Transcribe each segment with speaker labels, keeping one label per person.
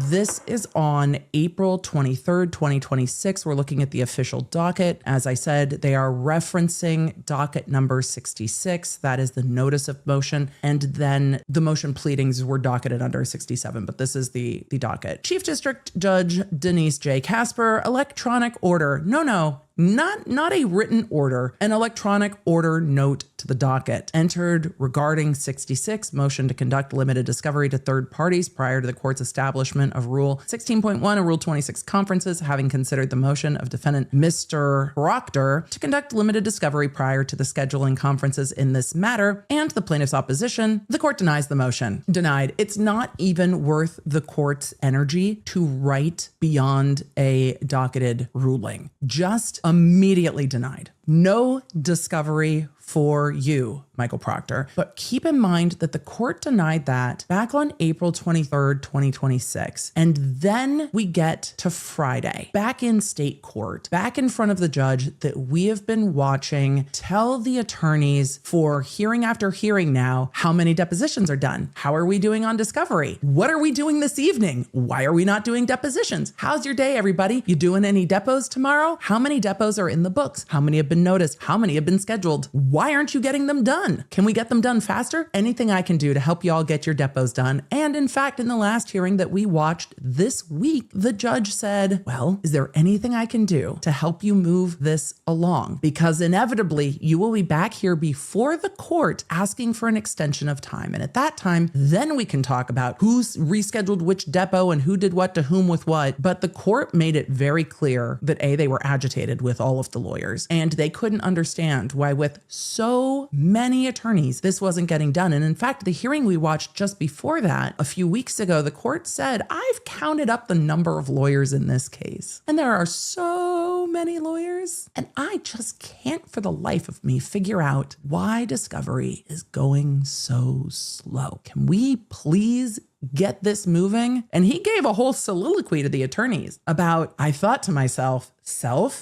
Speaker 1: This is on April 23rd, 2026. We're looking at the official docket. As I said, they are referencing docket number 66. That is the notice of motion. And then the motion pleadings were docketed under 67, but this is the docket. Chief District Judge Denise J. Casper, electronic order. No. Not a written order, an electronic order note to the docket entered regarding 66, motion to conduct limited discovery to third parties prior to the court's establishment of Rule 16.1 and Rule 26 conferences, having considered the motion of defendant Mr. Proctor to conduct limited discovery prior to the scheduling conferences in this matter and the plaintiff's opposition, the court denies the motion. Denied. It's not even worth the court's energy to write beyond a docketed ruling. Just immediately denied. No discovery for you, Michael Proctor. But keep in mind that the court denied that back on April 23rd, 2026. And then we get to Friday, back in state court, back in front of the judge that we have been watching tell the attorneys for hearing after hearing now how many depositions are done. How are we doing on discovery? What are we doing this evening? Why are we not doing depositions? How's your day, everybody? You doing any depots tomorrow? How many depots are in the books? How many have been noticed? How many have been scheduled? Why aren't you getting them done? Can we get them done faster? Anything I can do to help y'all get your depots done. And in fact, in the last hearing that we watched this week, the judge said, well, is there anything I can do to help you move this along? Because inevitably you will be back here before the court asking for an extension of time. And at that time, then we can talk about who's rescheduled which depot and who did what to whom with what. But the court made it very clear that they were agitated with all of the lawyers and they couldn't understand why with so many attorneys, this wasn't getting done. And in fact, the hearing we watched just before that, a few weeks ago, the court said, I've counted up the number of lawyers in this case. And there are so many lawyers. And I just can't for the life of me figure out why discovery is going so slow. Can we please get this moving? And he gave a whole soliloquy to the attorneys about, I thought to myself,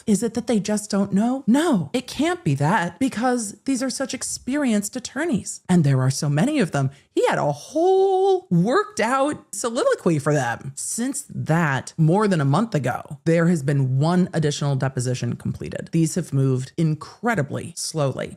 Speaker 1: is it that they just don't know? No, it can't be that because these are such experienced attorneys and there are so many of them. He had a whole worked out soliloquy for them. Since that, more than a month ago, there has been one additional deposition completed. These have moved incredibly slowly.